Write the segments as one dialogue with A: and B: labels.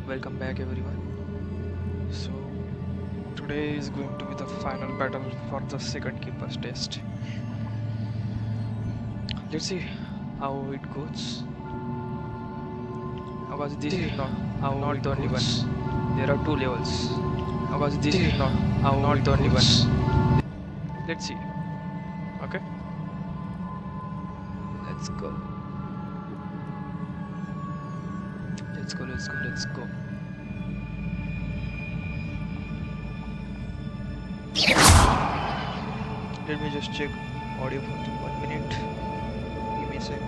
A: Welcome back everyone. So today is going to be the final battle for the second keeper's test. Let's see how it goes. Because this is not the only one. There are two levels. Because this is not the only one. Let's see. Okay. Let's go. Let's go. Let me just check audio for 1 minute. Give me a sec.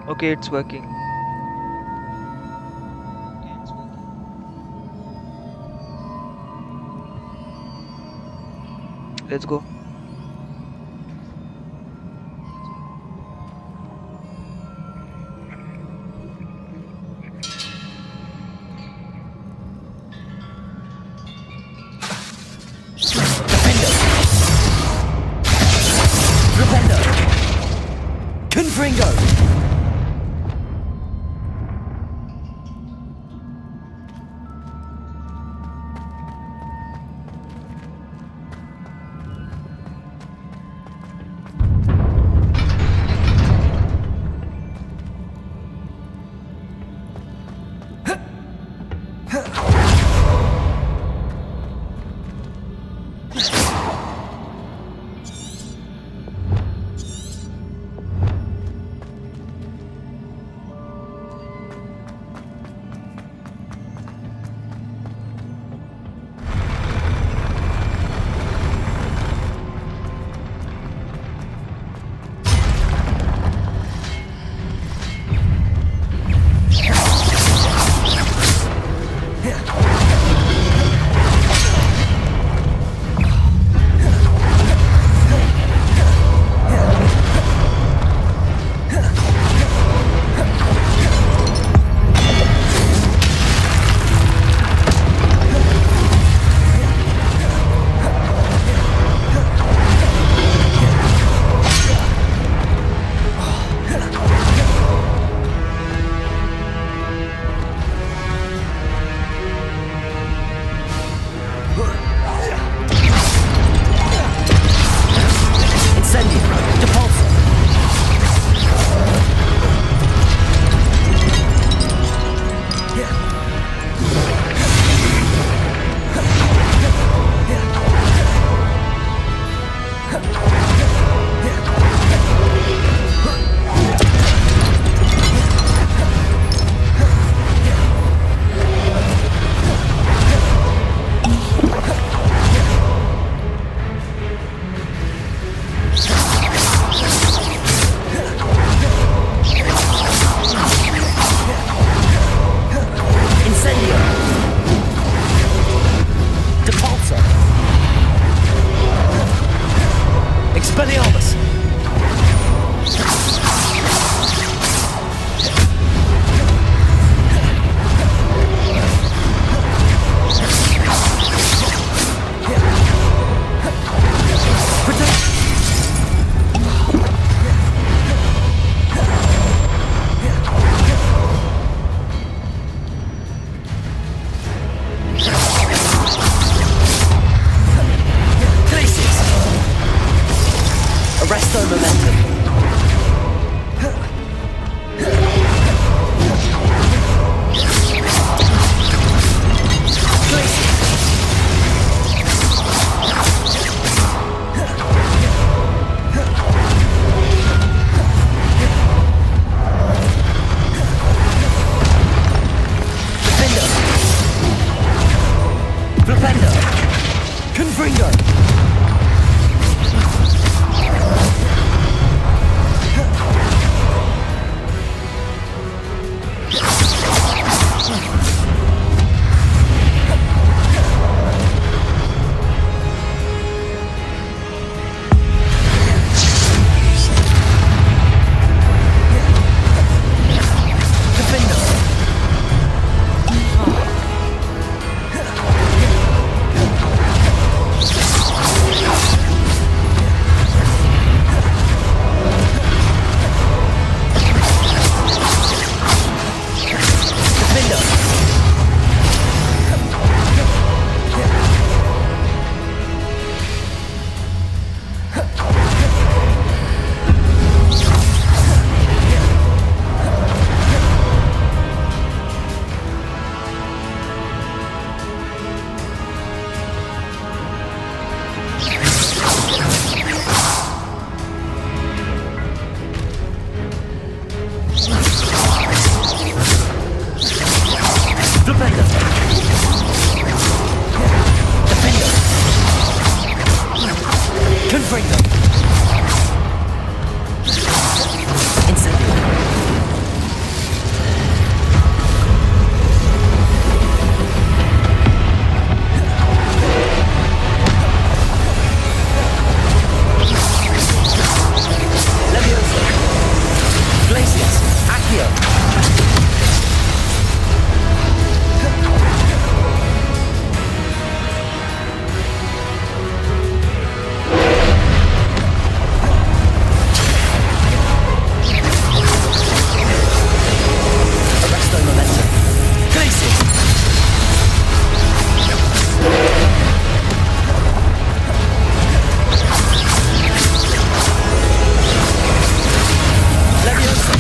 A: Okay, it's working. Let's go.
B: Confringo! Accio. Arresto momentum. Glacius. Leviosa.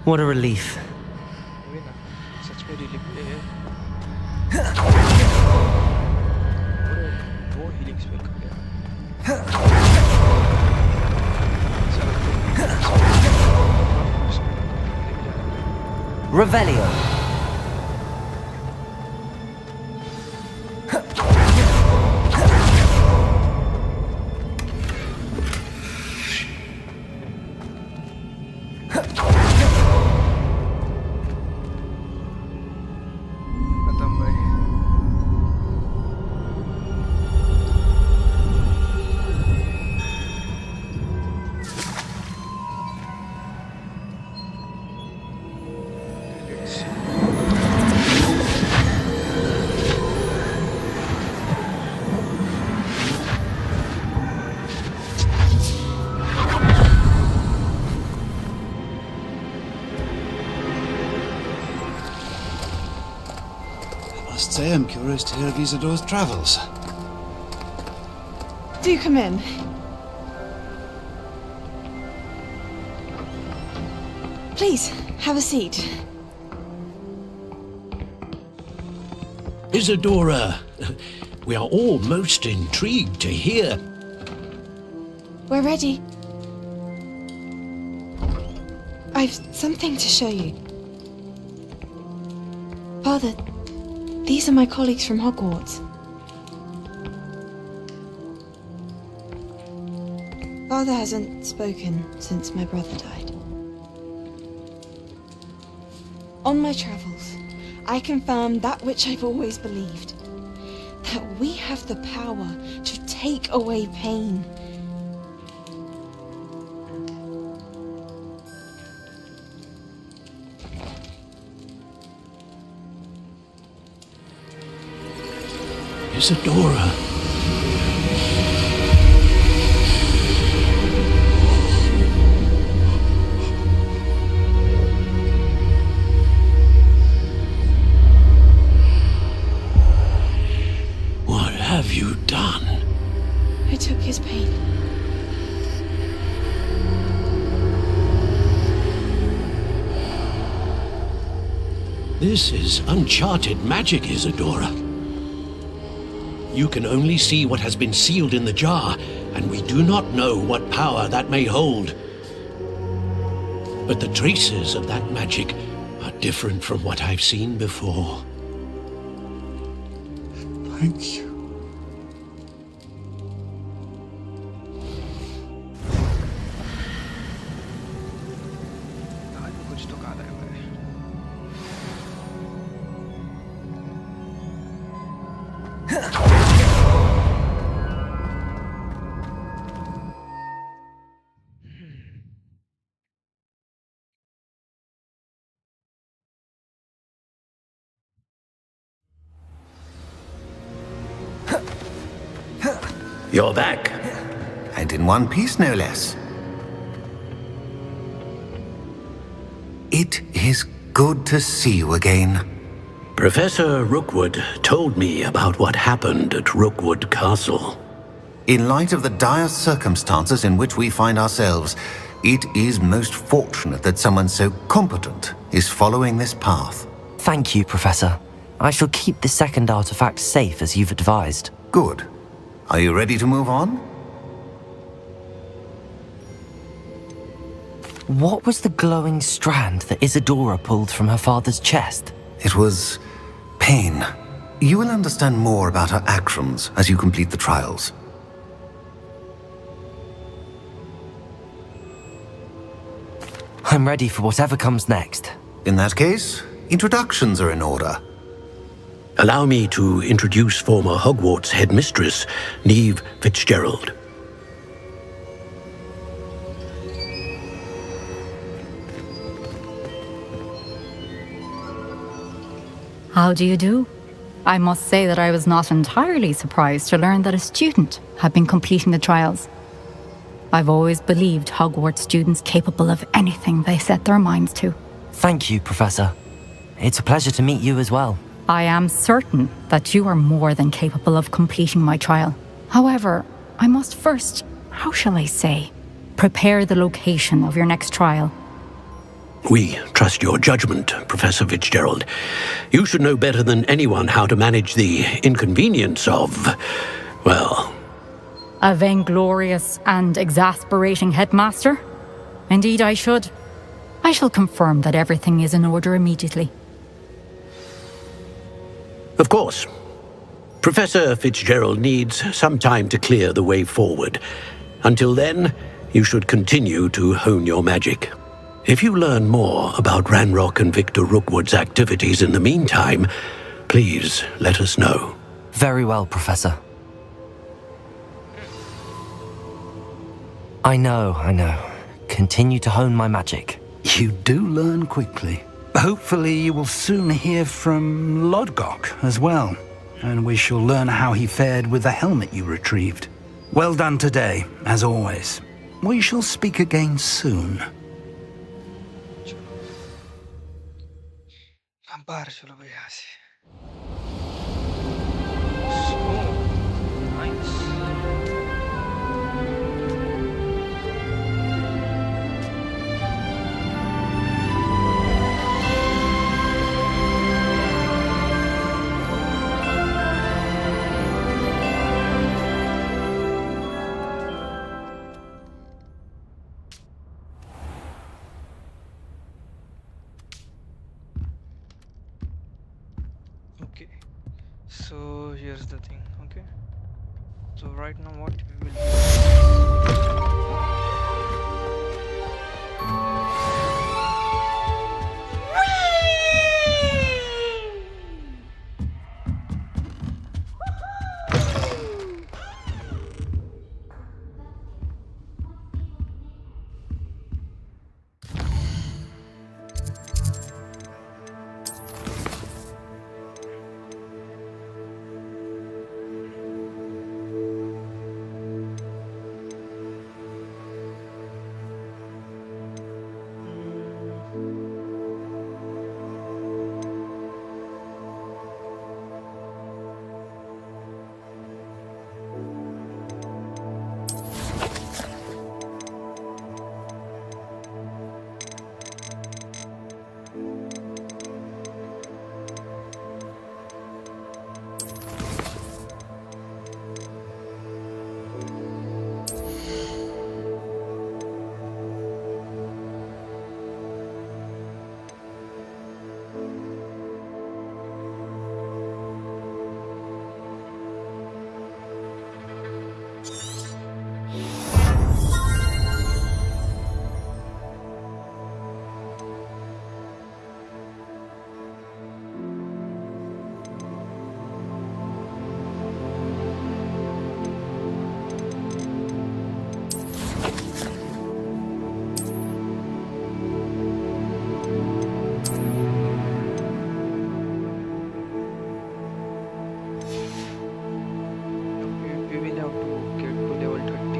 C: What a relief.
A: वही ना सच में relief है वो healing spell कर गया
B: Revelio.
D: I must say I'm curious to hear of Isadore's travels.
E: Do come in. Please, have a seat.
F: Isadora, we are all most intrigued to hear.
E: We're ready. I've something to show you. Father, these are my colleagues from Hogwarts. Father hasn't spoken since my brother died. On my travels, I confirmed that which I've always believed. That we have the power to take away pain.
F: Isadora. What have you done?
E: I took his pain.
F: This is uncharted magic, Isadora. You can only see what has been sealed in the jar, and we do not know what power that may hold. But the traces of that magic are different from what I've seen before.
D: Thank you.
A: आज भी कुछ तो काला है मेरे।
F: You're back.
B: And in one piece, no less. It is good to see you again.
F: Professor Rookwood told me about what happened at Rookwood Castle.
B: In light of the dire circumstances in which we find ourselves, it is most fortunate that someone so competent is following this path.
C: Thank you, Professor. I shall keep the second artifact safe as you've advised.
B: Good. Are you ready to move on?
C: What was the glowing strand that Isadora pulled from her father's chest?
B: It was pain. You will understand more about her actions as you complete the trials.
C: I'm ready for whatever comes next.
B: In that case, introductions are in order.
F: Allow me to introduce former Hogwarts headmistress, Neve Fitzgerald.
G: How do you do? I must say that I was not entirely surprised to learn that a student had been completing the trials. I've always believed Hogwarts students capable of anything they set their minds to.
C: Thank you, Professor. It's a pleasure to meet you as well.
G: I am certain that you are more than capable of completing my trial. However, I must first, how shall I say, prepare the location of your next trial.
F: We trust your judgment, Professor Fitzgerald. You should know better than anyone how to manage the inconvenience of, well...
G: A vainglorious and exasperating headmaster? Indeed I should. I shall confirm that everything is in order immediately.
F: Of course. Professor Fitzgerald needs some time to clear the way forward. Until then, you should continue to hone your magic. If you learn more about Ranrock and Victor Rookwood's activities in the meantime, please let us know.
C: Very well, Professor. I know. Continue to hone my magic.
H: You do learn quickly.
D: Hopefully you will soon hear from Lodgok as well, and we shall learn how he fared with the helmet you retrieved. Well done today, as always. We shall speak again soon.
A: हम बाहर चलो भाई यहाँ से So nice. Okay, so here's the thing. Okay, so right now what we will do. We will have to get to level 30.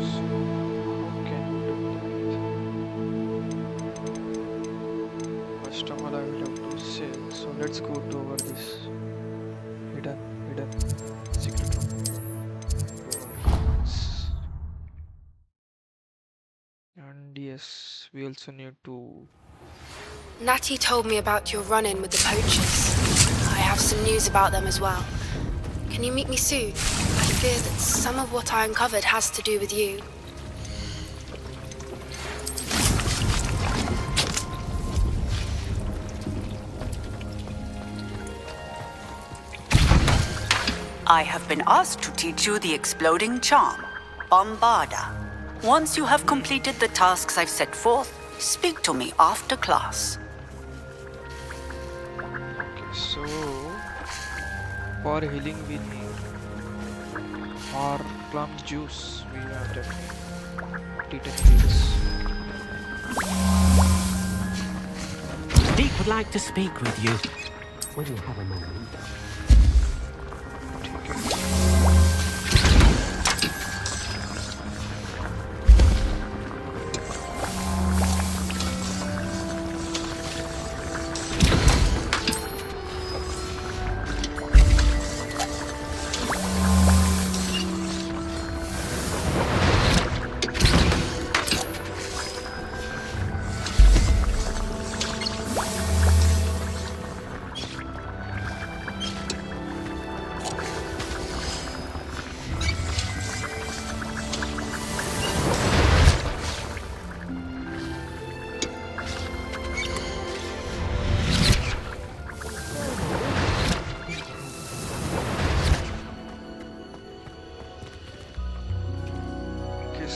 A: So how can we do that? First of all, I will have to sell. So let's go to over this hidden secret room. And yes, we also need to.
H: Natty told me about your run-in with the poachers. I have some news about them as well. Can you meet me soon? I fear that some of what I uncovered has to do with you.
I: I have been asked to teach you the exploding charm, Bombarda. Once you have completed the tasks I've set forth, speak to me after class.
A: Okay, so for healing we need or plum juice. We have definitely this.
F: Deek would like to speak with you. Will you have a moment?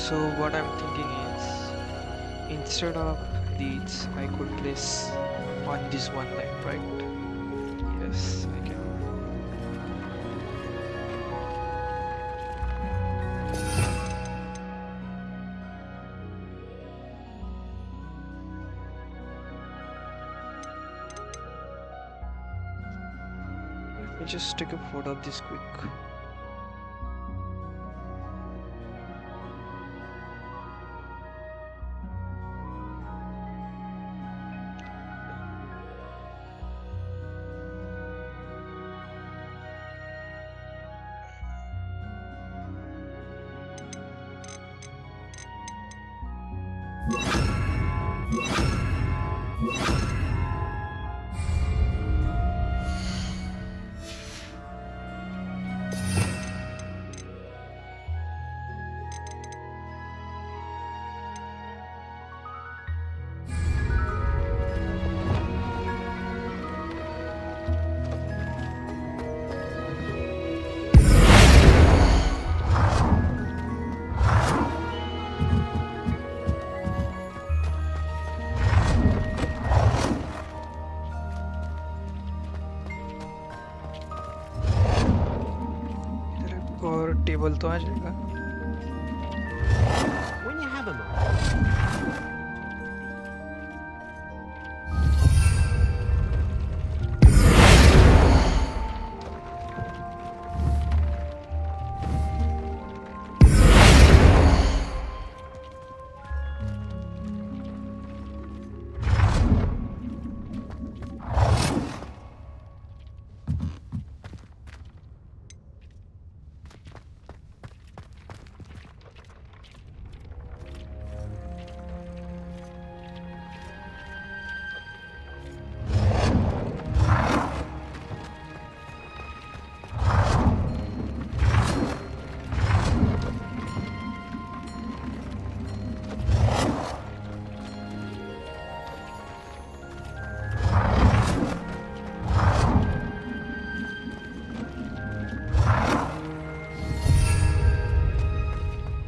A: So what I'm thinking is, instead of these, I could place on this one line, right? Yes, I can. Let me just take a photo of this quick. और table तो आ जाएगा।
F: When you have a moment.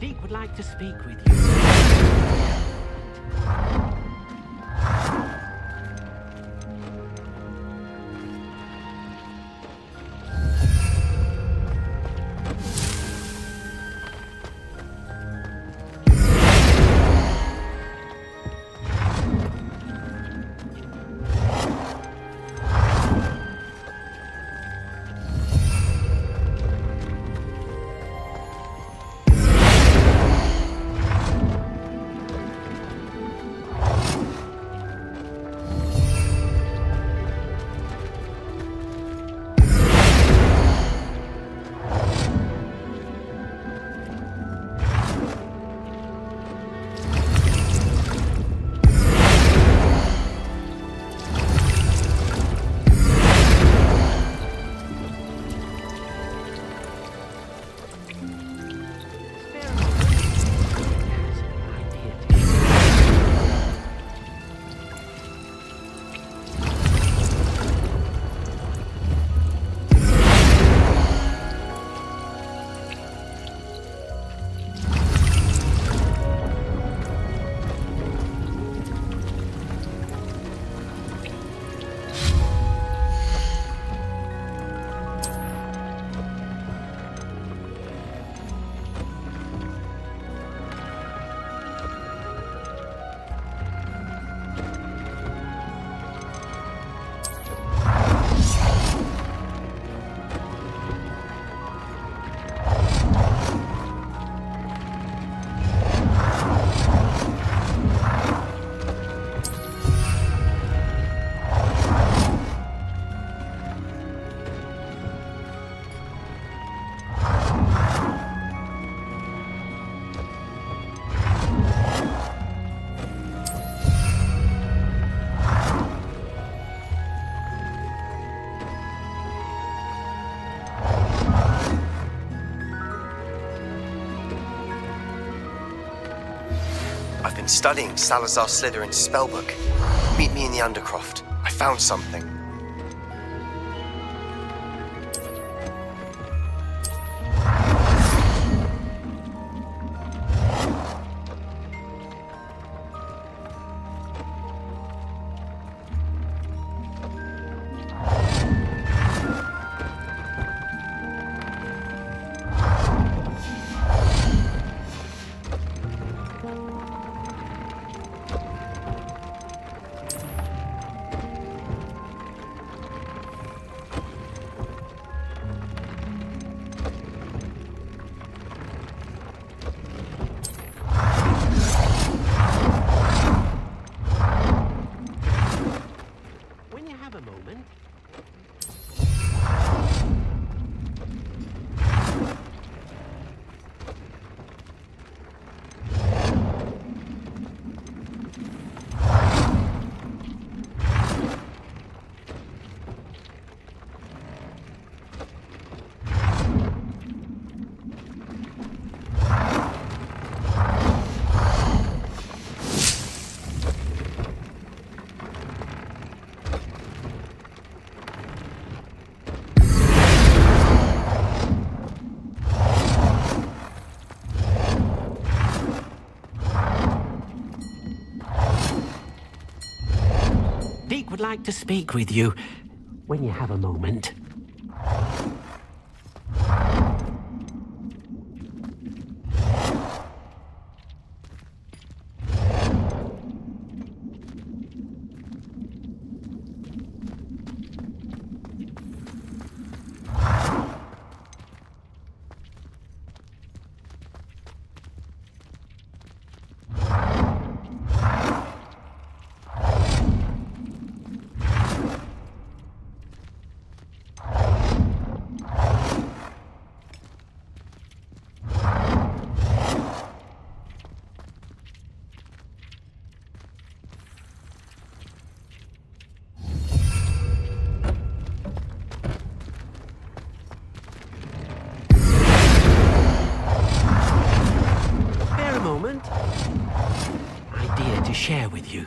F: Deek would like to speak with you.
J: I've been studying Salazar Slytherin's spellbook. Meet me in the Undercroft. I found something.
F: would like to speak with you when you have a moment. Idea to share with you.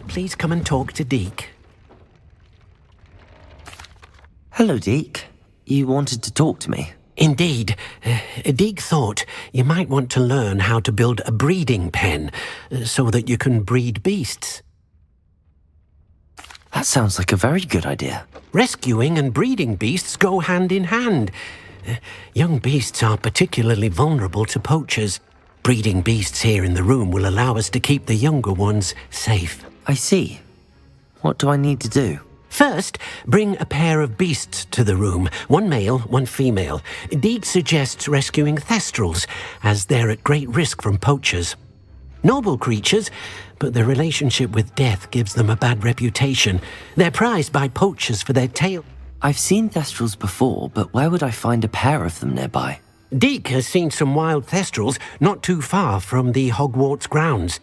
F: Please come and talk to Deke.
C: Hello, Deke. You wanted to talk to me?
F: Indeed. Deke thought you might want to learn how to build a breeding pen so that you can breed beasts.
C: That sounds like a very good idea.
F: Rescuing and breeding beasts go hand in hand. Young beasts are particularly vulnerable to poachers. Breeding beasts here in the room will allow us to keep the younger ones safe.
C: I see. What do I need to do?
F: First, bring a pair of beasts to the room. One male, one female. Deke suggests rescuing thestrals, as they're at great risk from poachers. Noble creatures, but their relationship with death gives them a bad reputation. They're prized by poachers for their tail.
C: I've seen thestrals before, but where would I find a pair of them nearby?
F: Deke has seen some wild thestrals not too far from the Hogwarts grounds.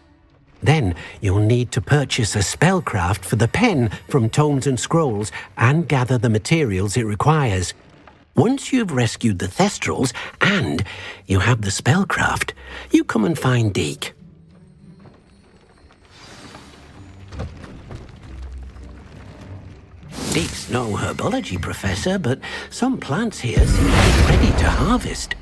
F: Then you'll need to purchase a spellcraft for the pen from Tomes and Scrolls and gather the materials it requires. Once you've rescued the thestrals and you have the spellcraft, you come and find Deke. Deke's no herbology professor, but some plants here seem to be ready to harvest.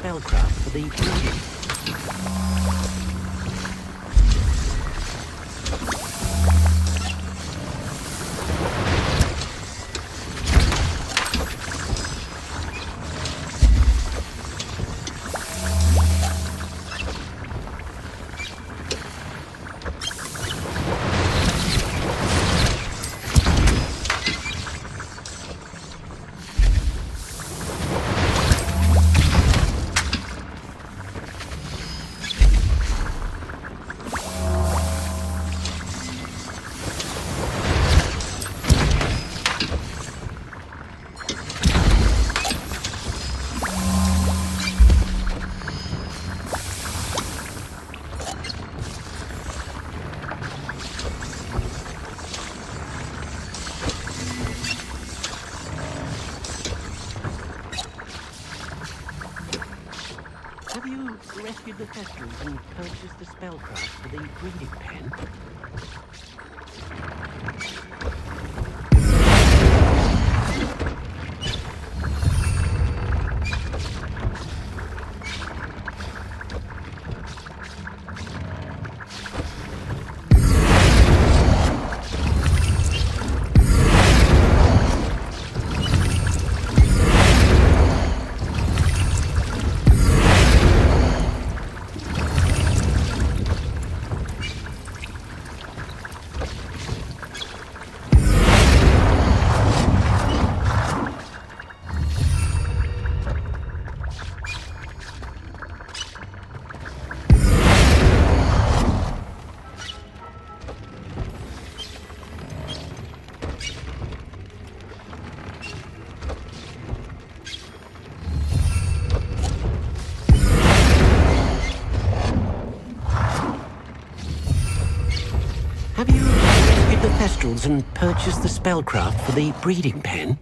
F: Spellcraft for the breeding. rescued the Thestrals and purchased the spellcraft for the breeding pen? Have you rescued the Thestrals and purchased the spellcraft for the breeding pen?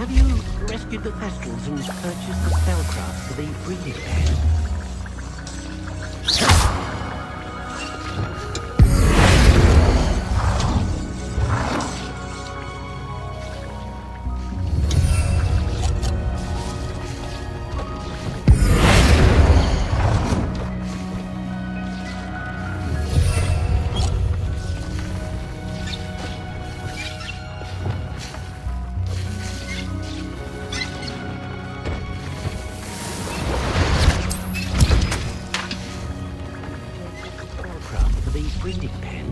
F: Have you rescued the Thestrals and purchased the spellcraft for the breeding pen? Breeding pen?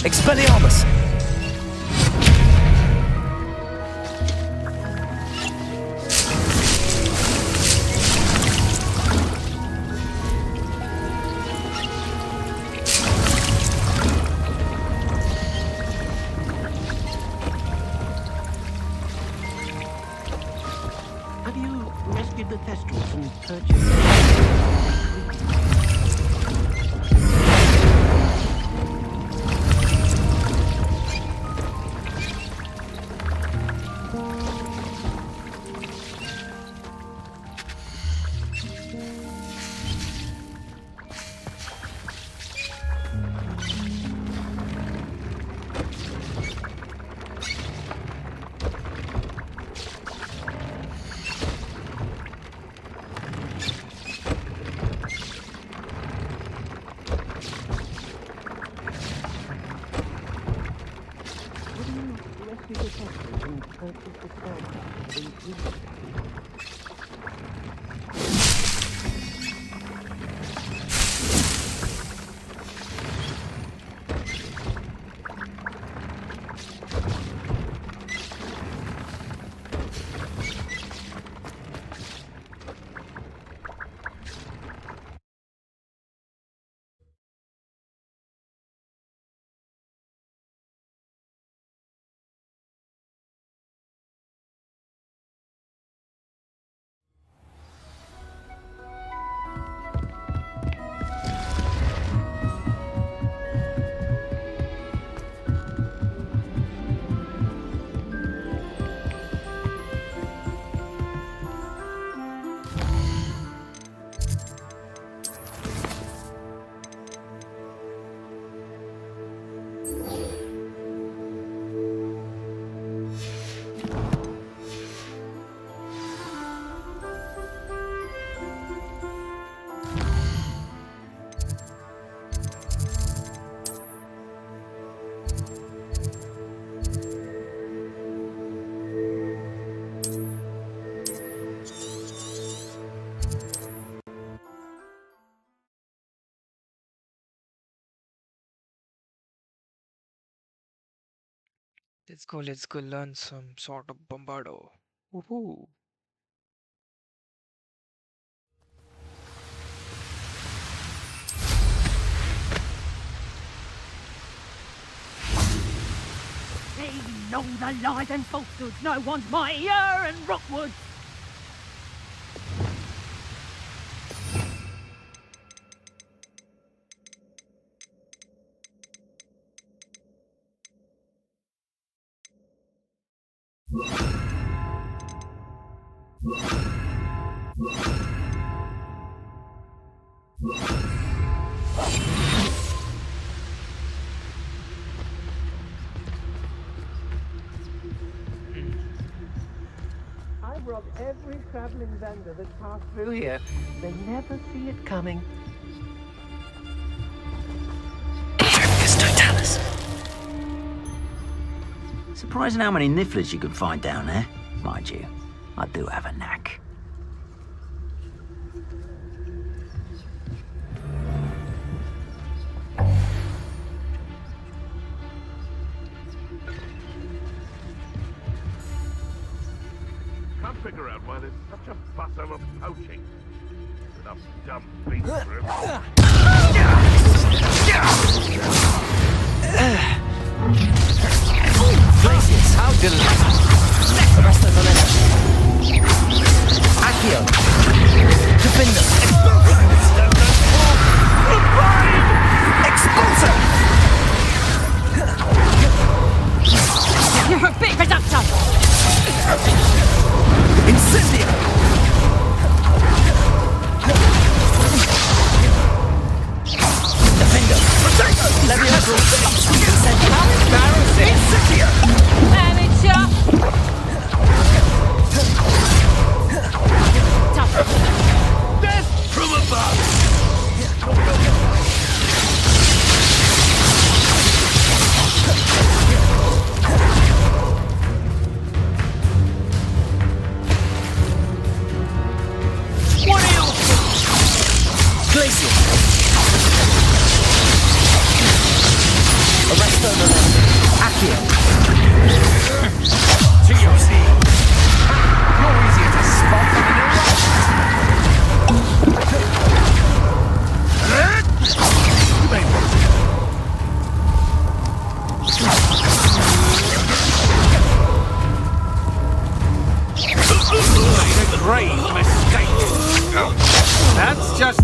C: Expelliarmus!
F: Have you rescued the Thestrals and purchased...
A: Let's go learn some sort of bombardo. Woohoo!
K: They know the lies and falsehoods no one's mightier in Rookwood.
F: I've robbed every traveling vendor that's passed through here. They never see it coming.
L: Surprising how many nifflers you can find down there. Mind you, I do have a knack.
M: Can't figure out why there's such a fuss over poaching. Enough dumb beasts for everyone.
C: Places, how delightful. The rest of the list. Accio. Defender. Expulsor!
K: You're a bit reductor.
C: Incendio! Defender. Levioso. Incendio. Embarrassing. Incendio!
K: Amateur!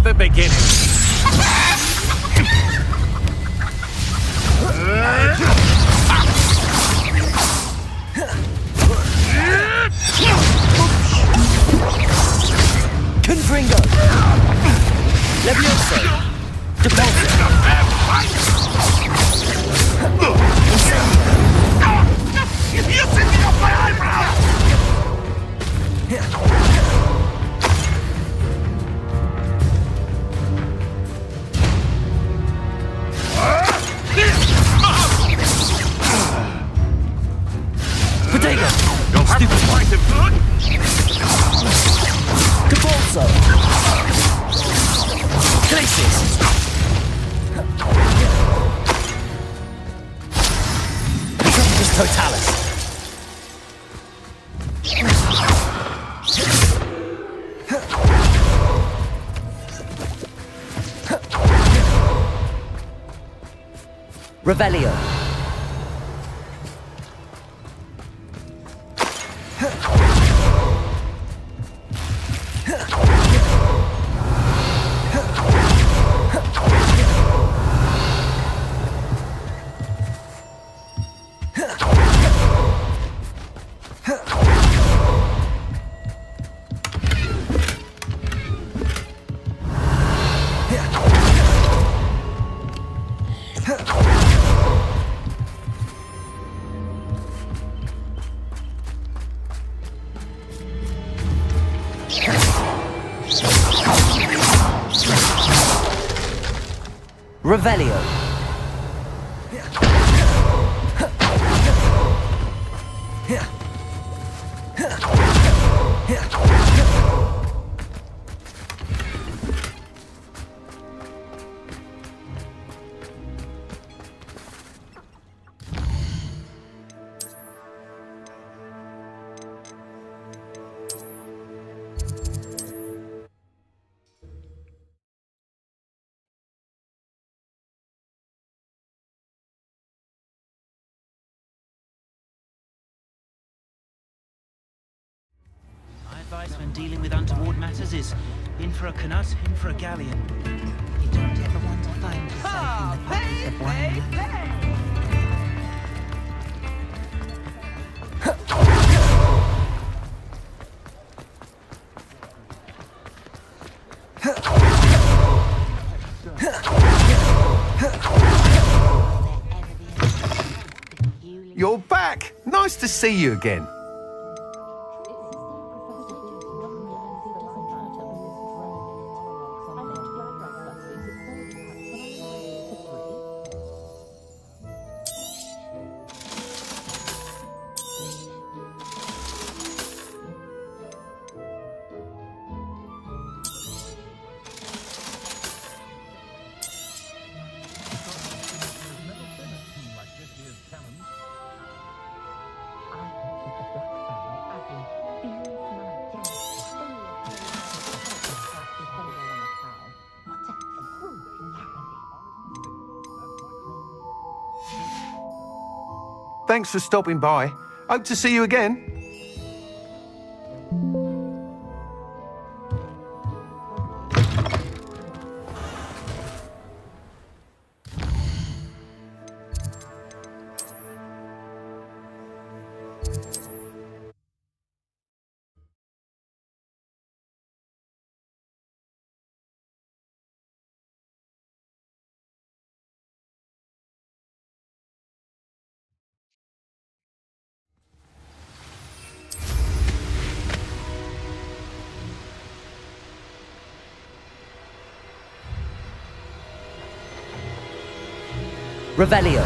F: the beginning.
C: Confringo! Levioso! Depulso!
M: You set me off my eyebrow!
C: Potato!
M: You'll have to fight him.
C: Depulso! Glacis! Trumpus Totalis! Revelio! Revelio.
N: Advice when dealing with untoward matters is in for a canut, in for a galleon. You don't ever want to find yourself in the pockets of one.
O: You're back! Nice to see you again. Thanks for stopping by. Hope to see you again.
C: Revelio.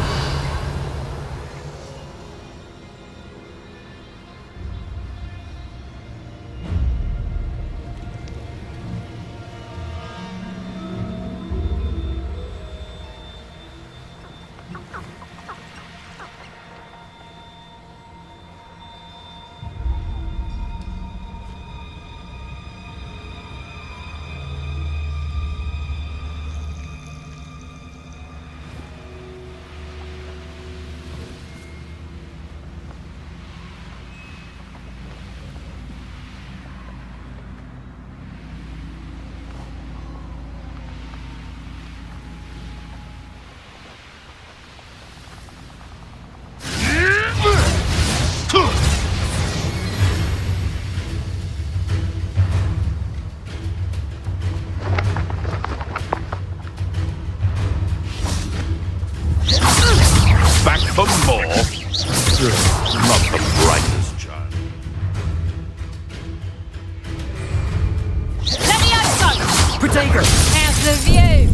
C: Sager!
K: How's the view?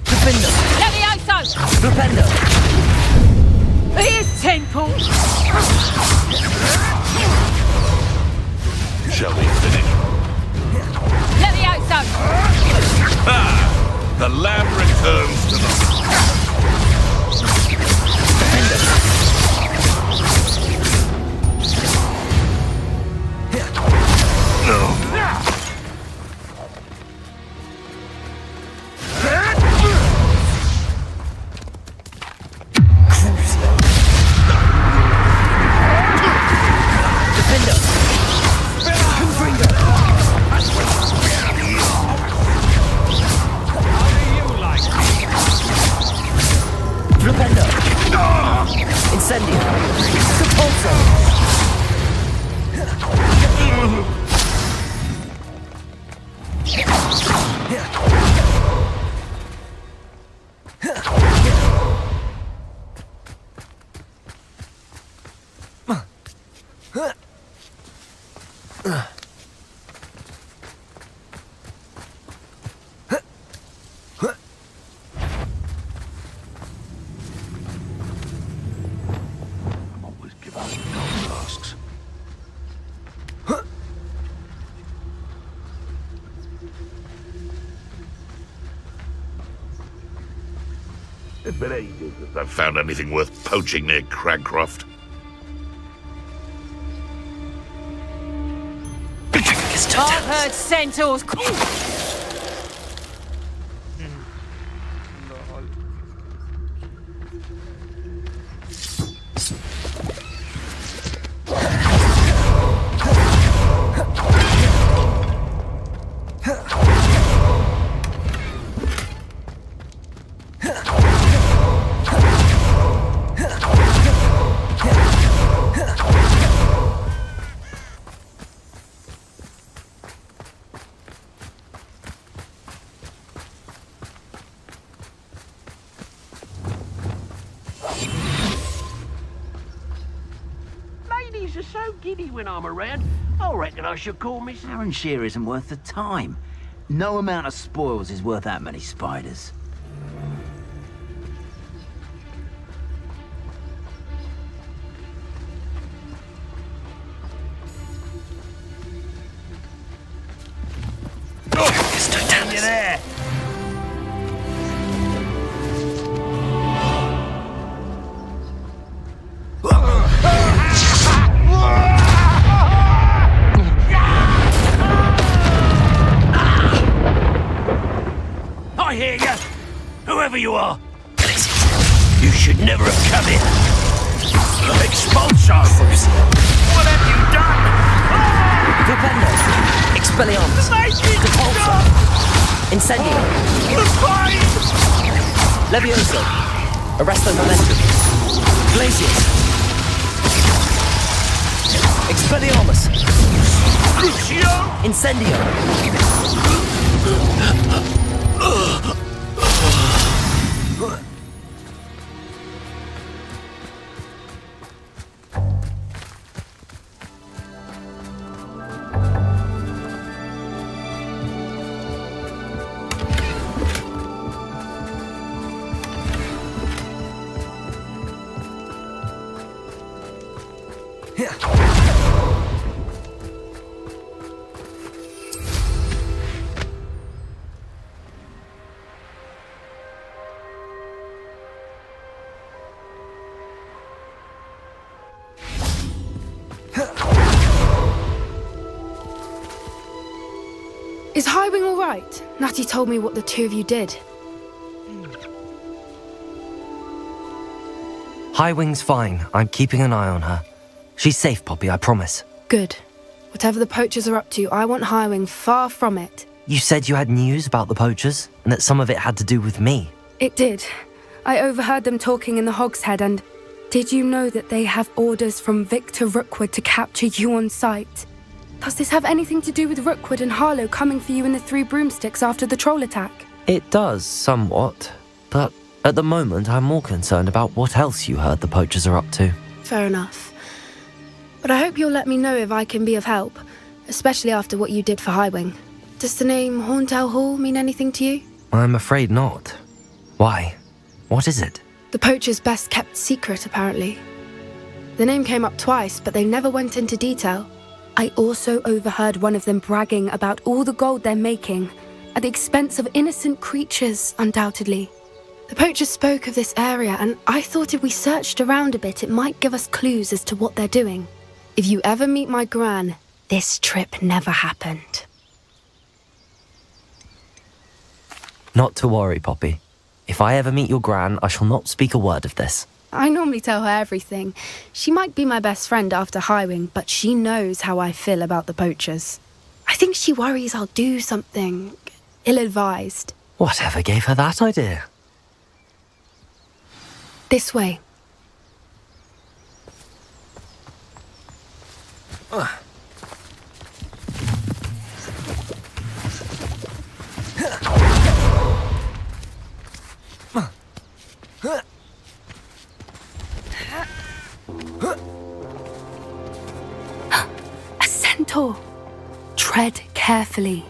C: Defender!
K: Levioso!
C: Flipendo!
K: Here's Temple!
M: Shall we finish?
K: Levioso!
M: Ah! The lamb returns to the... No.
C: Incendio! Repulso!
M: It's been ages since I've found anything worth poaching near Cragcroft.
K: I've heard centaurs...
P: Ladies are so giddy when I'm around. I reckon I should call Miss...
L: Aaron Shear isn't worth the time. No amount of spoils is worth that many spiders.
P: You there?
F: I hear you! Whoever you are! You should never have come here! Expulso! What have you done?
C: Flipendo! Expelliarmus! Repulso! Incendio! Levioso! Arresto Momentum! Glacius! Expelliarmus!
F: Crucio!
C: Incendio!
H: Is Highwing all right? Natty told me what the two of you did.
C: Highwing's fine. I'm keeping an eye on her. She's safe, Poppy, I promise.
H: Good. Whatever the poachers are up to, I want Highwing far from it.
C: You said you had news about the poachers, and that some of it had to do with me.
H: It did. I overheard them talking in the Hogshead, and did you know that they have orders from Victor Rookwood to capture you on sight? Does this have anything to do with Rookwood and Harlow coming for you in the Three Broomsticks after the troll attack?
C: It does, somewhat. But at the moment, I'm more concerned about what else you heard the poachers are up to.
H: Fair enough. But I hope you'll let me know if I can be of help, especially after what you did for Highwing. Does the name Horntail Hall mean anything to you?
C: I'm afraid not. Why? What is it?
H: The poacher's best kept secret, apparently. The name came up twice, but they never went into detail. I also overheard one of them bragging about all the gold they're making, at the expense of innocent creatures, undoubtedly. The poacher spoke of this area, and I thought if we searched around a bit, it might give us clues as to what they're doing. If you ever meet my gran, this trip never happened.
C: Not to worry, Poppy. If I ever meet your gran, I shall not speak a word of this.
H: I normally tell her everything. She might be my best friend after Highwing, but she knows how I feel about the poachers. I think she worries I'll do something ill-advised.
C: Whatever gave her that idea?
H: This way. A centaur. Tread carefully.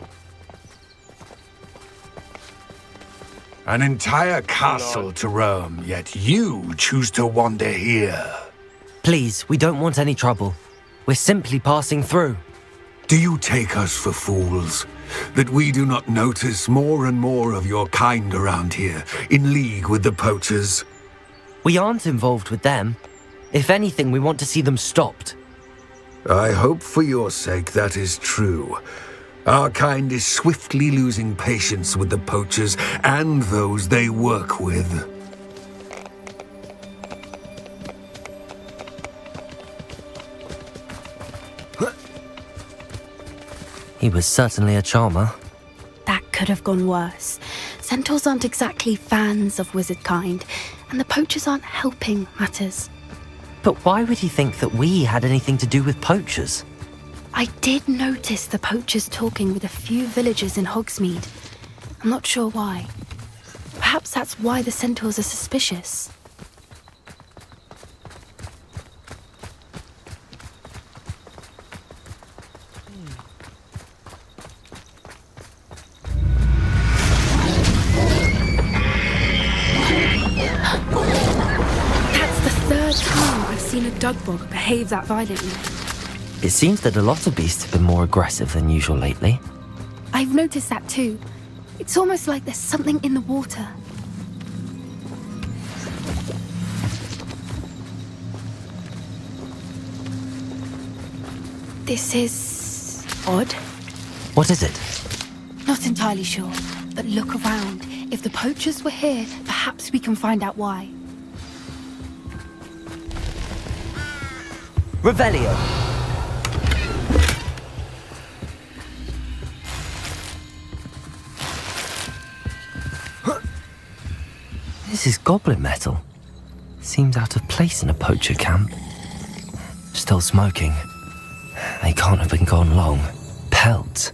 D: An entire castle to roam, yet you choose to wander here.
C: Please, we don't want any trouble. We're simply passing through.
D: Do you take us for fools? That we do not notice more and more of your kind around here, in league with the poachers?
C: We aren't involved with them. If anything, we want to see them stopped.
D: I hope for your sake that is true. Our kind is swiftly losing patience with the poachers and those they work with.
C: He was certainly a charmer.
H: That could have gone worse. Centaurs aren't exactly fans of wizard kind, and the poachers aren't helping matters.
C: But why would he think that we had anything to do with poachers?
H: I did notice the poachers talking with a few villagers in Hogsmeade. I'm not sure why. Perhaps that's why the centaurs are suspicious. That's the third time I've seen a dugbog behave that violently.
C: It seems that a lot of beasts have been more aggressive than usual lately.
H: I've noticed that too. It's almost like there's something in the water. This is odd.
C: What is it?
H: Not entirely sure, but look around. If the poachers were here, perhaps we can find out why.
C: Revelio! This is goblin metal. Seems out of place in a poacher camp. Still smoking. They can't have been gone long. Pelts.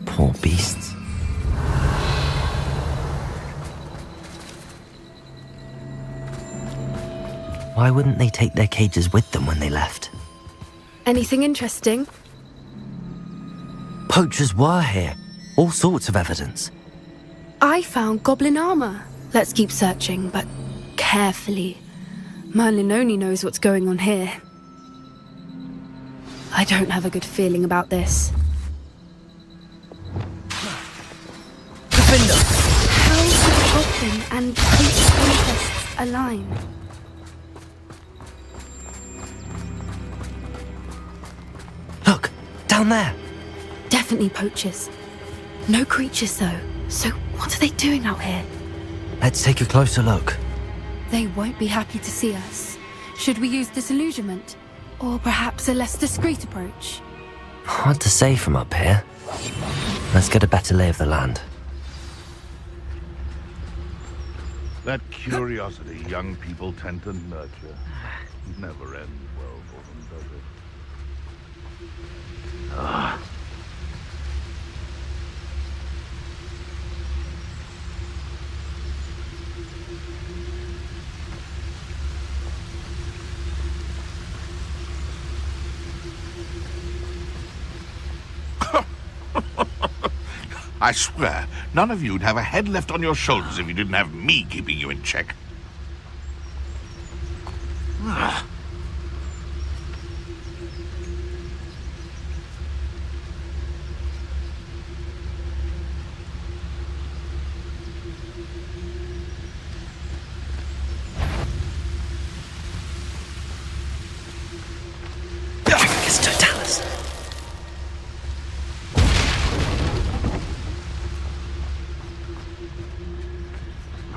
C: Poor beasts. Why wouldn't they take their cages with them when they left?
H: Anything interesting?
C: Poachers were here. All sorts of evidence.
H: I found goblin armor. Let's keep searching, but carefully. Merlin only knows what's going on here. I don't have a good feeling about this. How do goblin and poacher interests align?
C: Look, down there.
H: Definitely poachers. No creatures though. So what are they doing out here?
C: Let's take a closer look.
H: They won't be happy to see us. Should we use disillusionment? Or perhaps a less discreet approach?
C: Hard to say from up here. Let's get a better lay of the land.
M: That curiosity young people tend to nurture never ends well for them, does it? Ah. I swear, none of you'd have a head left on your shoulders if you didn't have me keeping you in check. Ugh.
C: Totalis.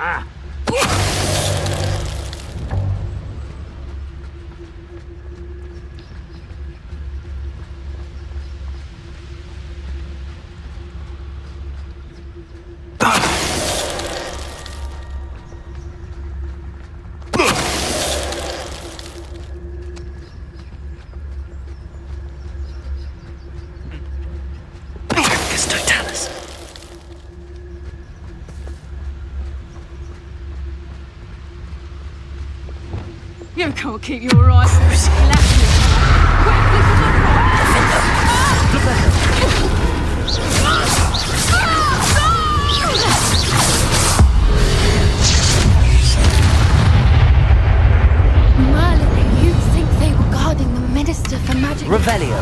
P: Ah.
C: Totalis.
K: You can't keep your eyes on the quickly to the
H: Merlin, you think they were guarding the Minister for Magic?
C: Revelio.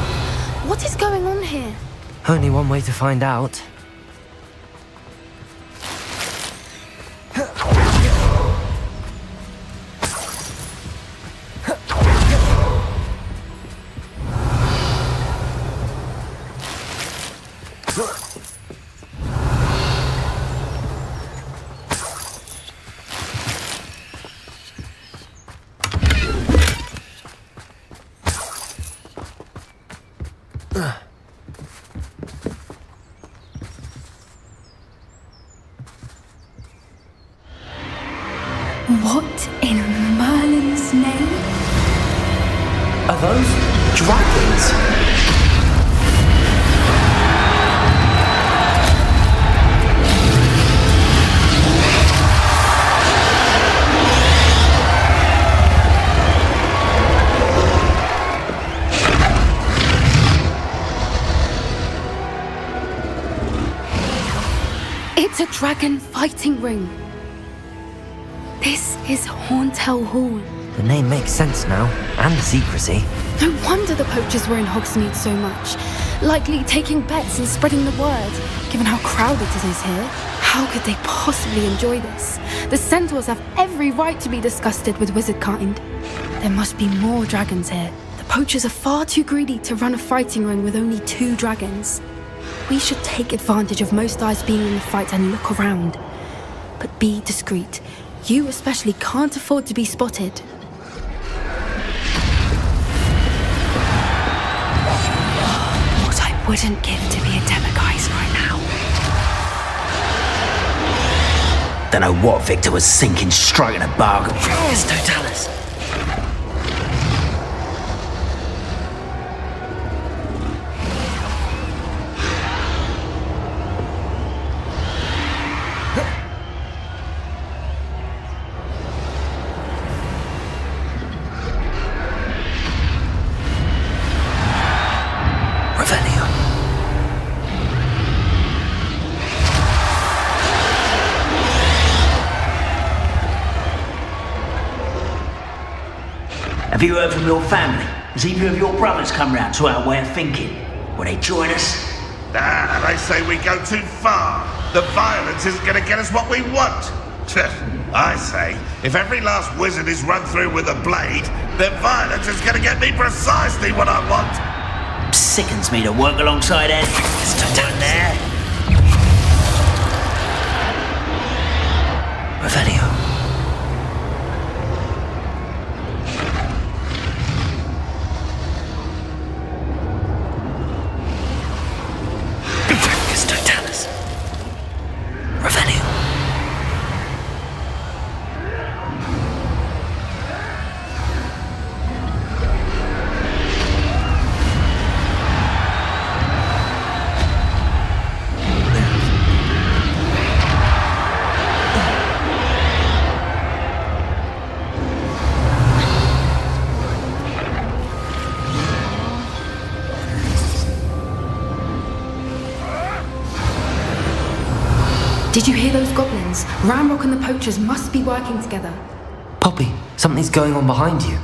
H: What is going on here?
C: Only one way to find out.
H: What in Merlin's name?
C: Are those dragons?
H: It's a dragon fighting ring. This is Hauntel Hall.
C: The name makes sense now, and the secrecy.
H: No wonder the poachers were in Hogsmeade so much. Likely taking bets and spreading the word, given how crowded it is here. How could they possibly enjoy this? The centaurs have every right to be disgusted with wizard kind. There must be more dragons here. The poachers are far too greedy to run a fighting ring with only 2 dragons. We should take advantage of most eyes being in the fight and look around. But be discreet. You especially can't afford to be spotted. What I wouldn't give to be a Demiguise right now.
L: Don't know what Victor was thinking, striking a bargain.
C: It's Totalis.
L: Have you heard from your family? Has either of your brothers come round to our way of thinking? Will they join us?
M: Nah, they say we go too far. The violence isn't going to get us what we want. I say, if every last wizard is run through with a blade, then violence is going to get me precisely what I want.
L: Sickens me to work alongside Ed. It's done there.
C: Revelio.
H: Did you hear those goblins? Ramrock and the poachers must be working together.
C: Poppy, something's going on behind you.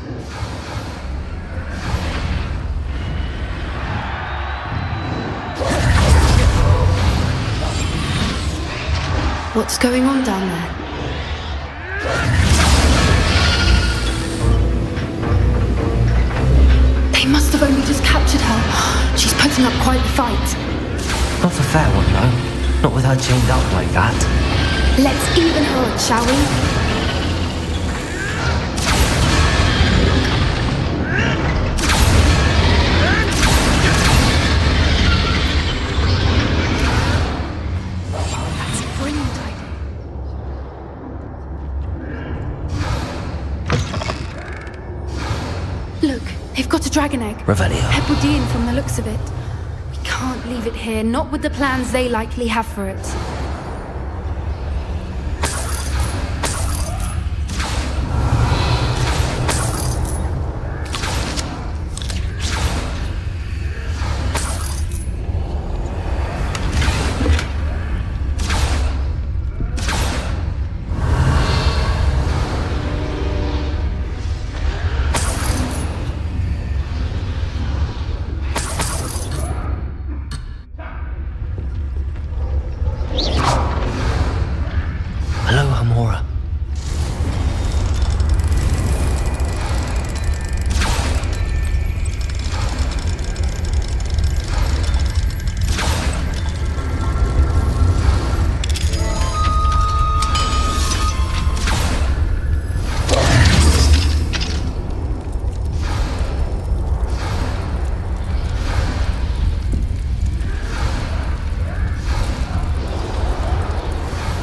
H: What's going on down there? They must have only just captured her. She's putting up quite the fight.
C: Not a fair one, though. Not with her chained up like that.
H: Let's even her odds, shall we? Look, they've got a dragon egg.
C: Revelio.
H: Hebridean from the looks of it. We can't leave it here, not with the plans they likely have for it.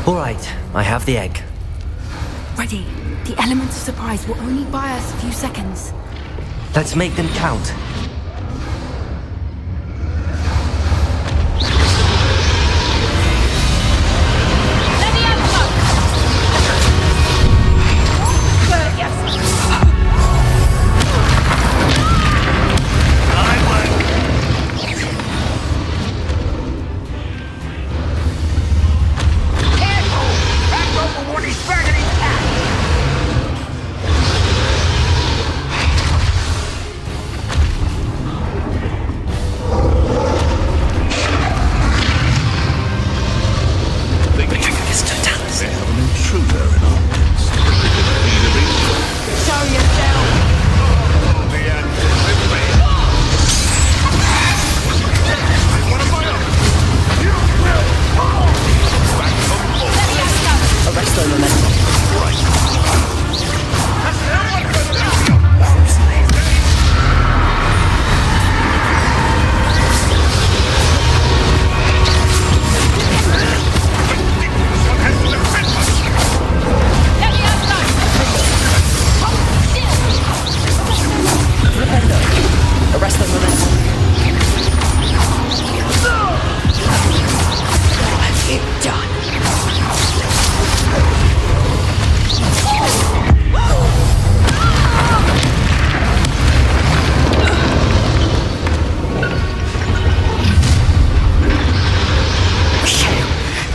C: All right, I have the egg.
H: Ready. The element of surprise will only buy us a few seconds.
C: Let's make them count.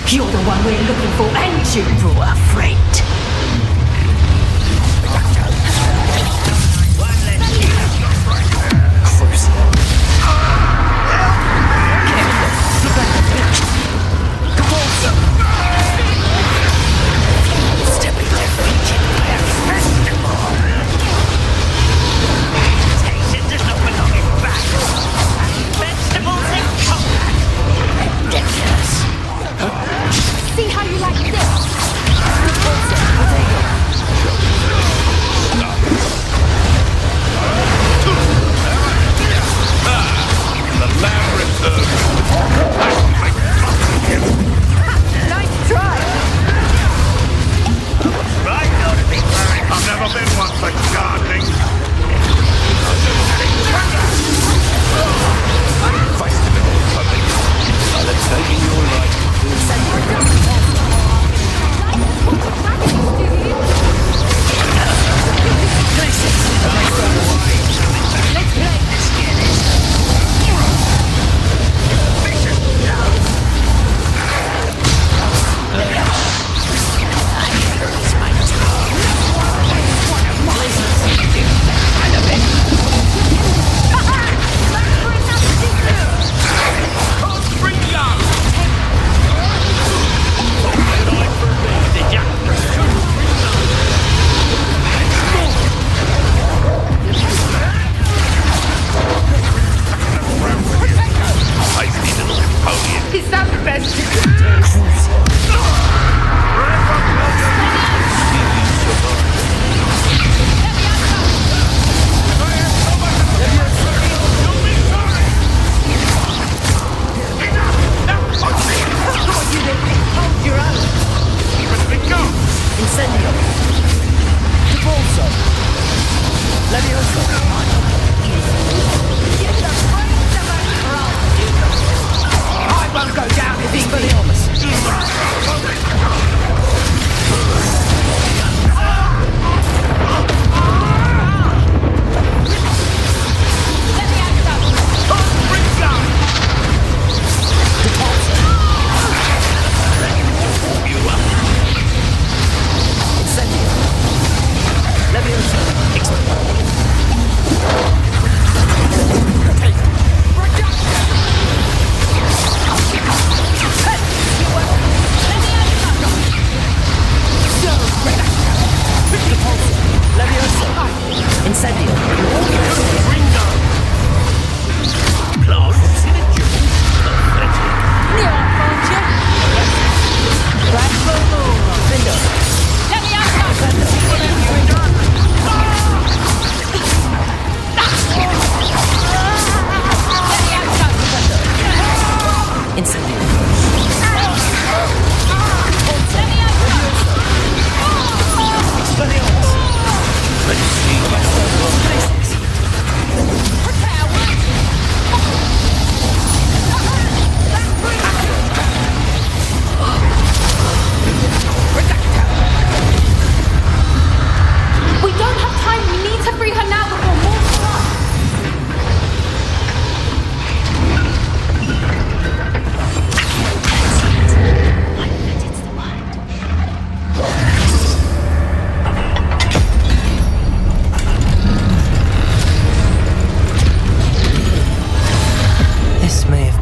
K: You're the one we're looking for, and you brought a friend.
H: See how you like this?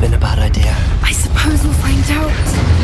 C: been a bad idea.
H: I suppose we'll find out.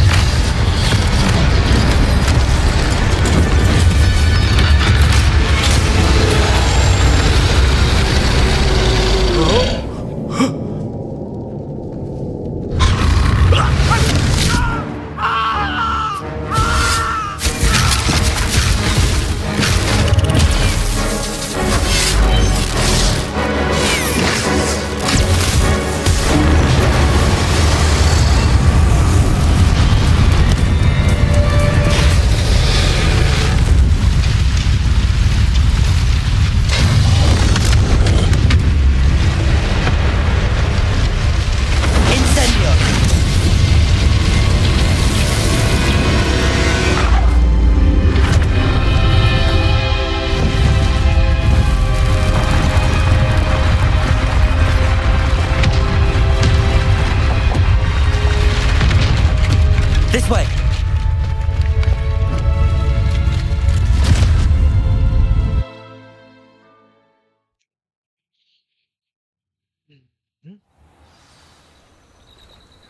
C: This way!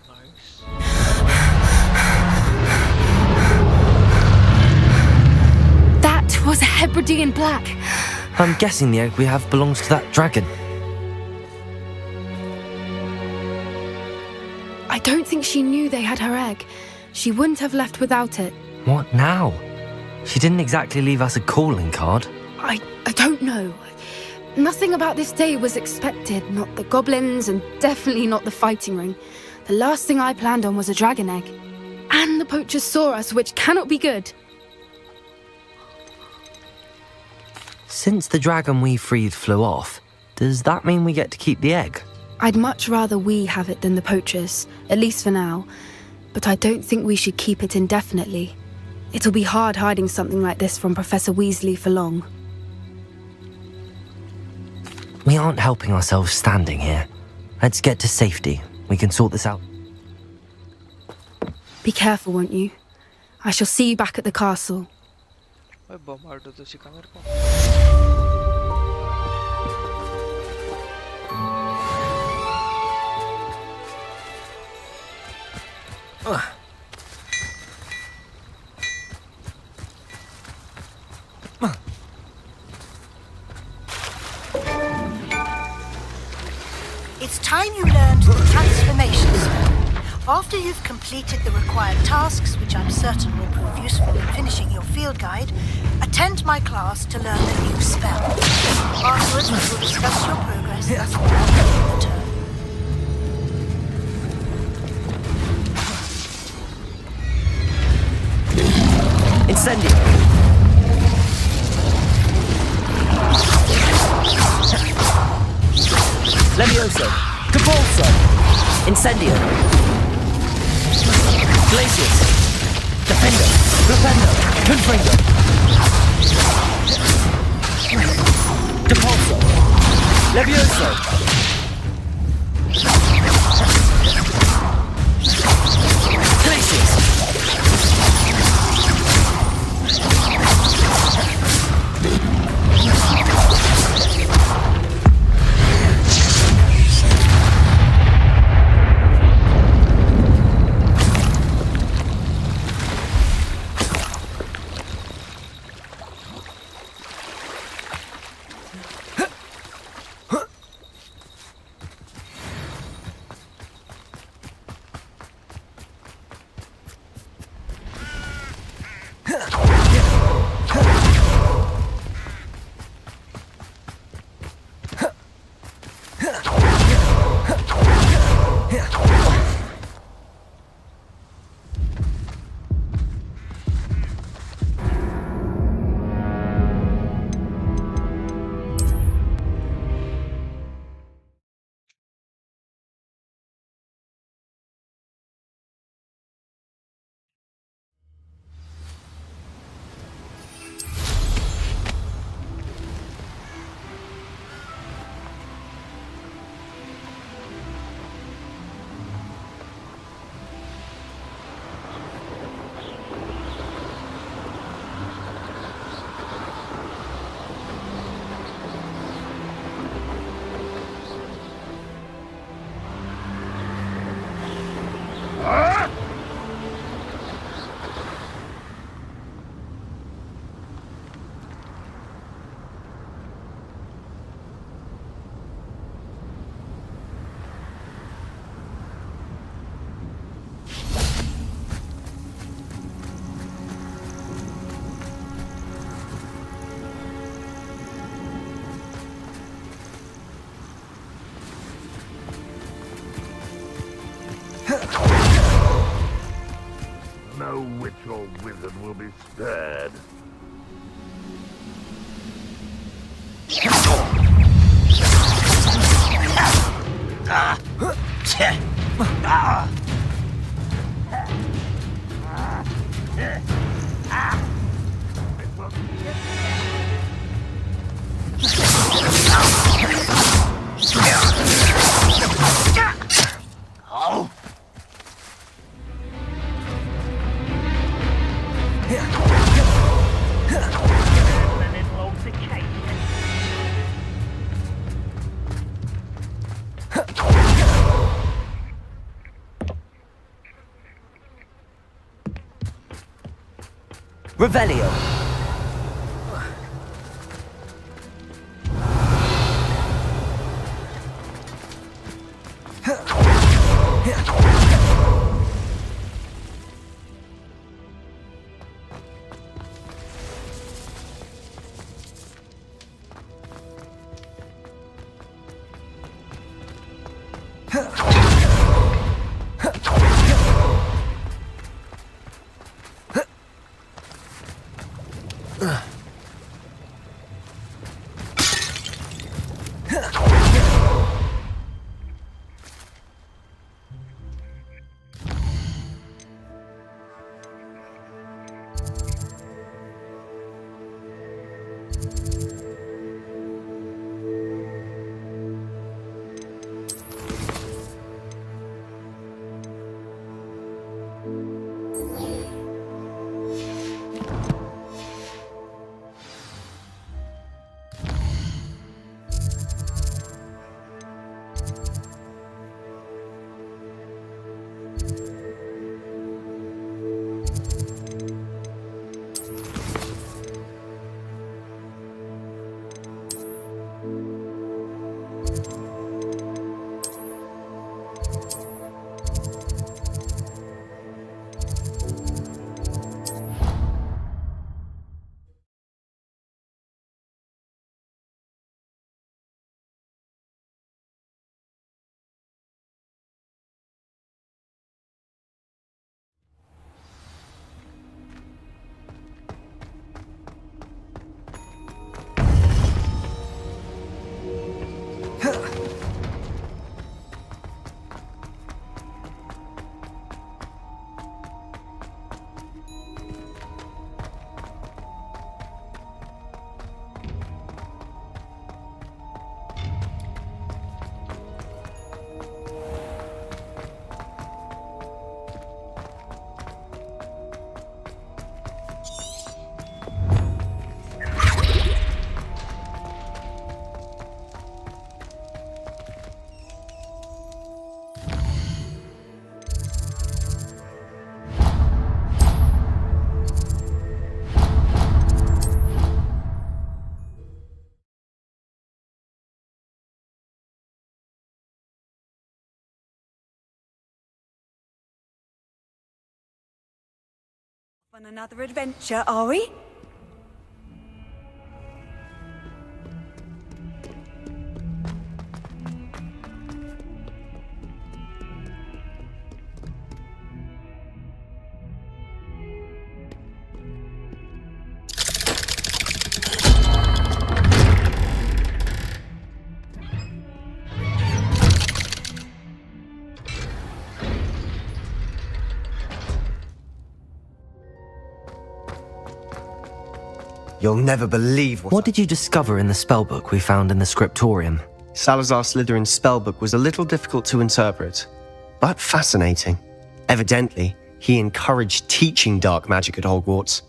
A: Nice.
H: That was a Hebridean black.
C: I'm guessing the egg we have belongs to that dragon.
H: I don't think she knew they had her egg. She wouldn't have left without it.
C: What now? She didn't exactly leave us a calling card.
H: I don't know. Nothing about this day was expected. Not the goblins, and definitely not the fighting ring. The last thing I planned on was a dragon egg. And the poachers saw us, which cannot be good.
C: Since the dragon we freed flew off, does that mean we get to keep the egg?
H: I'd much rather we have it than the poachers, at least for now. But I don't think we should keep it indefinitely. It'll be hard hiding something like this from Professor Weasley for long.
C: We aren't helping ourselves standing here. Let's get to safety. We can sort this out.
H: Be careful, won't you? I shall see you back at the castle.
A: भाई बम मार दो तो सिखा मेरे को
Q: It's time you learned the transformation spell. After you've completed the required tasks, which I'm certain will prove useful in finishing your field guide, attend my class to learn the new spell. Afterwards, we will discuss your progress as well as the turn.
C: Incendio! Levioso! Capulso! Incendio! Glacius! Defender! Flipendo! Confringo! Capulso! Levioso! Glacius!
M: your wizard will be spared.
L: Oh!
C: Revelio.
R: On another adventure, are we?
J: You'll never believe
C: What did you discover in the spellbook we found in the scriptorium?
J: Salazar Slytherin's spellbook was a little difficult to interpret, but fascinating. Evidently, he encouraged teaching dark magic at Hogwarts.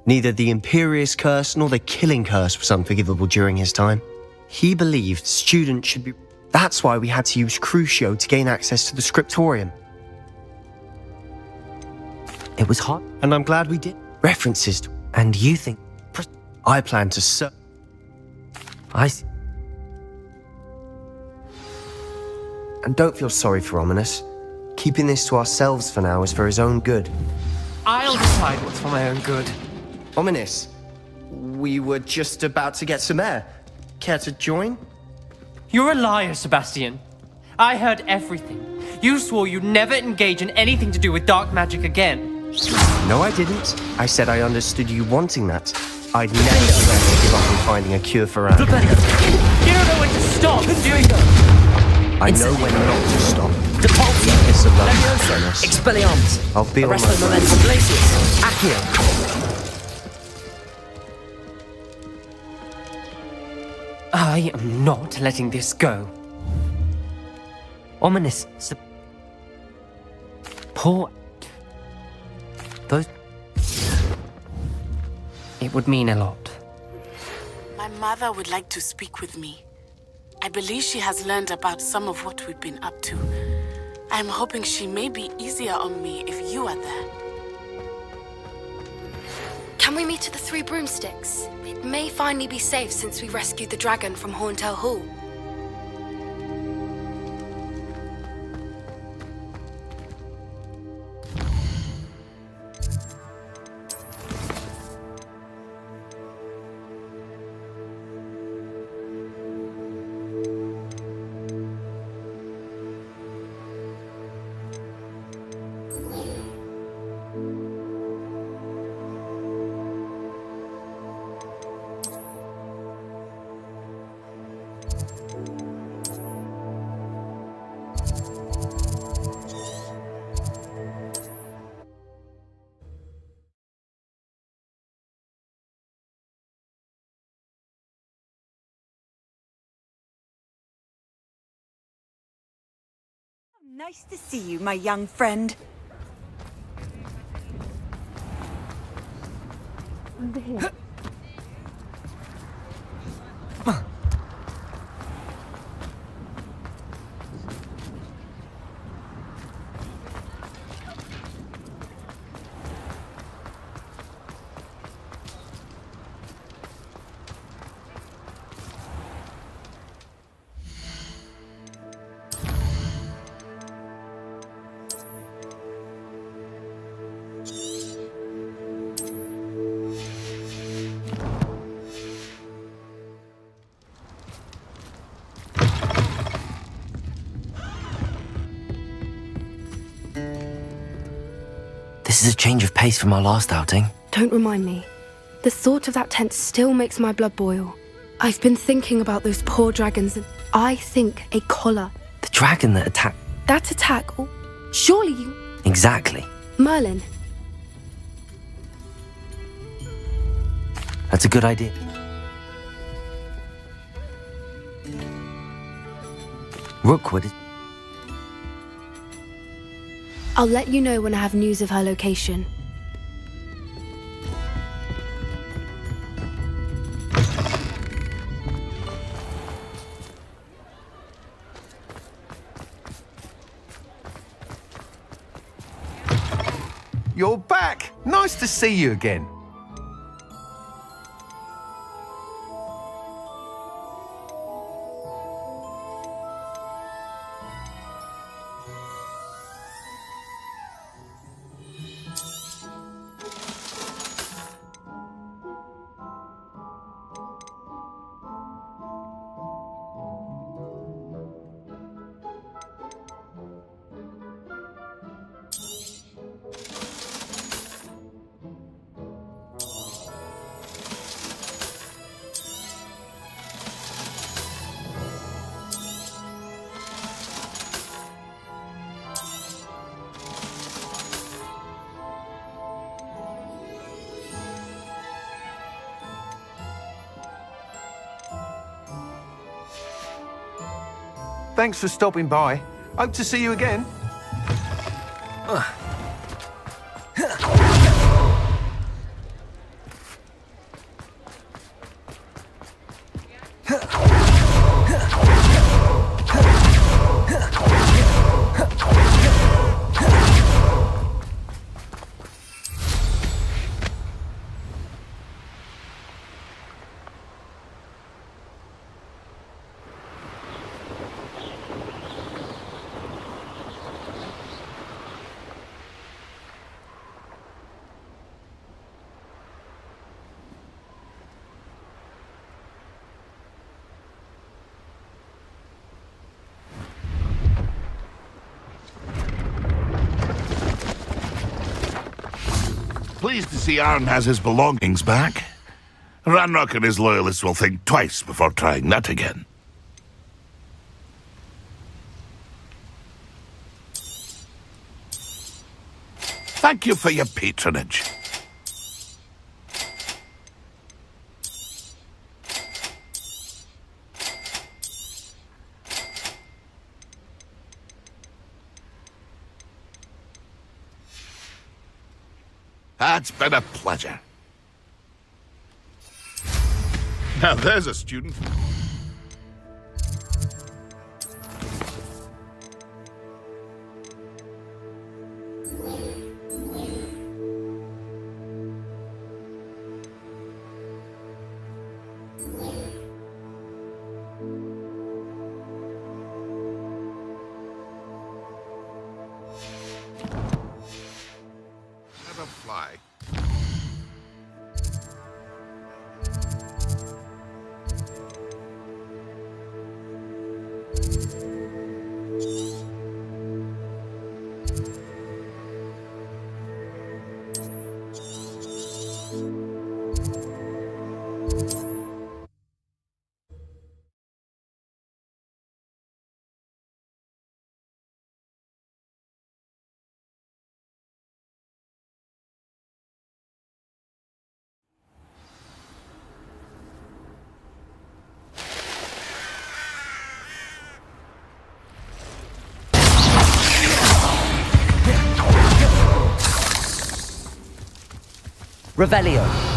J: Neither the Imperious Curse nor the Killing Curse was unforgivable during his time. He believed students should be... That's why we had to use Crucio to gain access to the scriptorium.
C: It was hot.
J: And I'm glad we did. References to...
C: And you think...
J: I plan to
C: I see.
J: And don't feel sorry for Ominous. Keeping this to ourselves for now is for his own good.
S: I'll decide what's for my own good.
J: Ominous, we were just about to get some air. Care to join?
S: You're a liar, Sebastian. I heard everything. You swore you'd never engage in anything to do with dark magic again.
J: No, I didn't. I said I understood you wanting that. I'd never dare to give up on finding a cure for Anne.
S: You don't know when to stop, do you?
J: I know when not to stop.
T: Depulso,
J: Kiss of love,
T: Leviosa,
J: Jonas.
T: Expelliarmus,
J: I'll be on my
T: Arresto
J: way.
T: Momentum Glacius, Accio.
S: I am not letting this go.
C: Ominous. Poor. Those.
S: It would mean a lot.
U: My mother would like to speak with me. I believe she has learned about some of what we've been up to. I'm hoping she may be easier on me if you are there.
H: Can we meet at the Three Broomsticks? It may finally be safe since we rescued the dragon from Horntail Hall.
R: Nice to see you, my young friend.
H: Over here.
C: This is a change of pace from our last outing.
H: Don't remind me. The thought of that tent still makes my blood boil. I've been thinking about those poor dragons, and I think a collar.
C: The dragon that attacked.
H: That attack, or surely you...
C: Exactly.
H: Merlin.
C: That's a good idea. Rookwood is...
H: I'll let you know when I have news of her location.
O: You're back! Nice to see you again. Thanks for stopping by. Hope to see you again.
M: pleased to see Arn has his belongings back. Ranrock and his loyalists will think twice before trying that again. Thank you for your patronage. It's been a pleasure. Now there's a student. Never fly.
S: Revelio.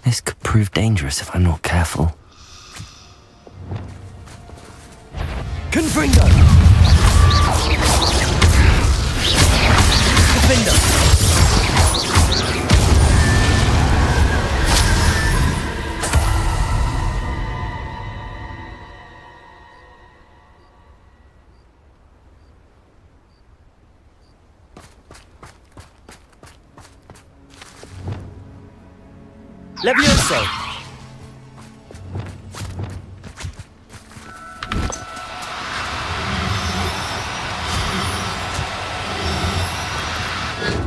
S: This could prove dangerous if I'm not careful. Confringo! Defender! Levioso!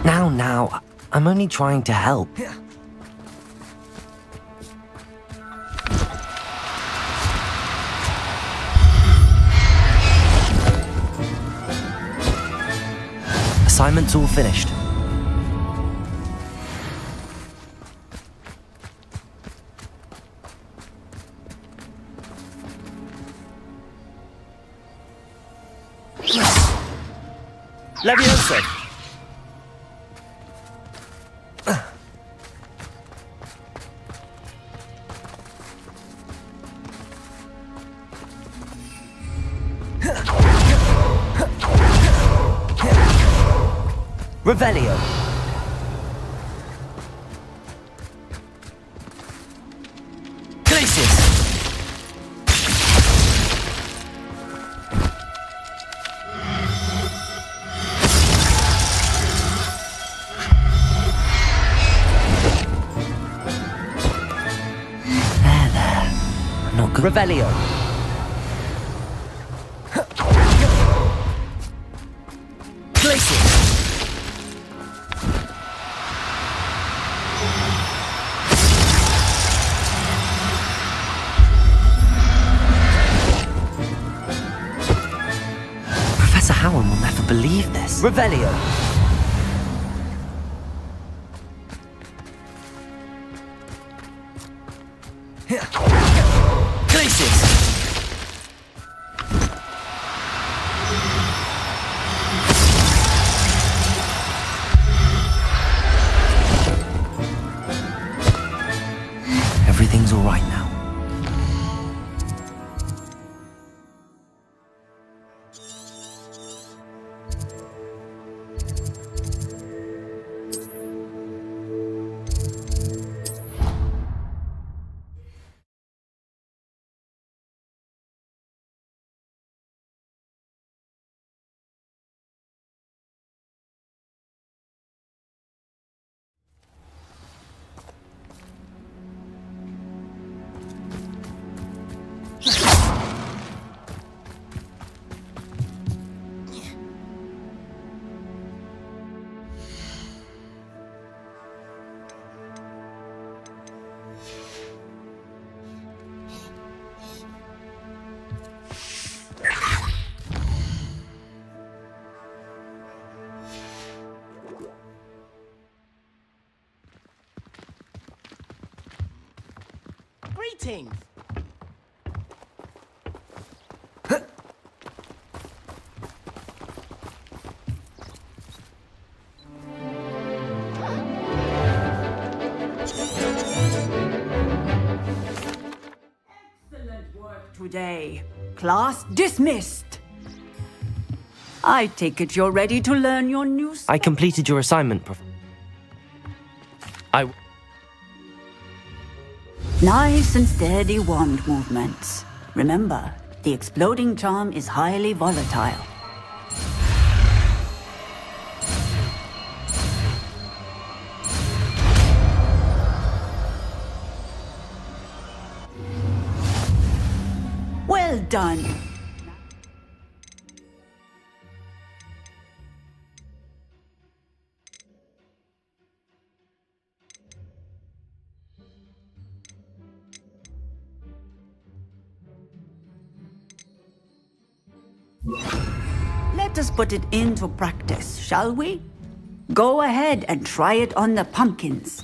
S: Now, I'm only trying to help. Assignment's all finished. Levioso! Revelio. Revelio. Glacius.
C: Professor Howard will never believe this.
S: Revelio.
C: Glacius. Everything's all right now.
K: Greetings.
I: Excellent work today. Class dismissed. I take it you're ready to learn your new
C: I completed your assignment,
I: Nice and steady wand movements. Remember, the exploding charm is highly volatile. Well done. Let us put it into practice, shall we? Go ahead and try it on the pumpkins.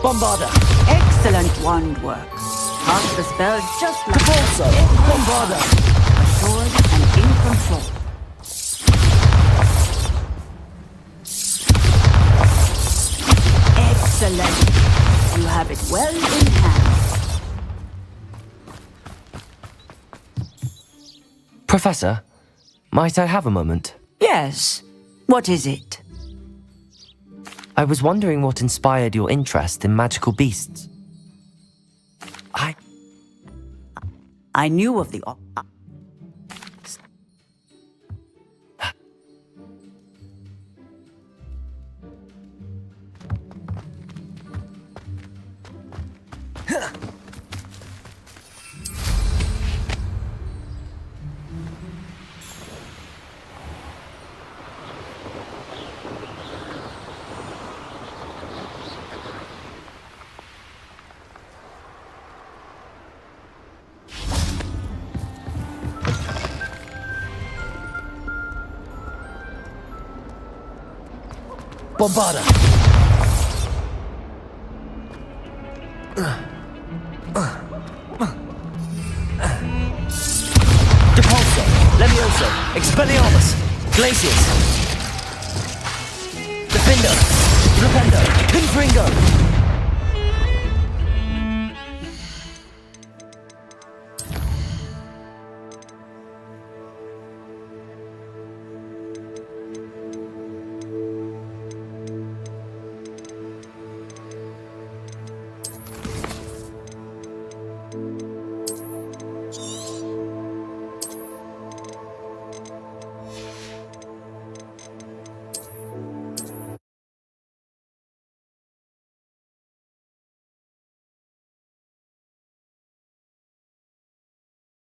S: Bombarda.
I: Excellent wand work. Cast the spell just like
S: Repulso. Bombarda.
I: assured and in control. Excellent. You have it well in hand.
C: Professor, might I have a moment?
I: Yes. What is it?
C: I was wondering what inspired your interest in magical beasts.
I: I knew of the...
S: Bombarda. Depulso. Levioso. Expelliarmus. Glacius. Defender. Rependo. Pinfringo.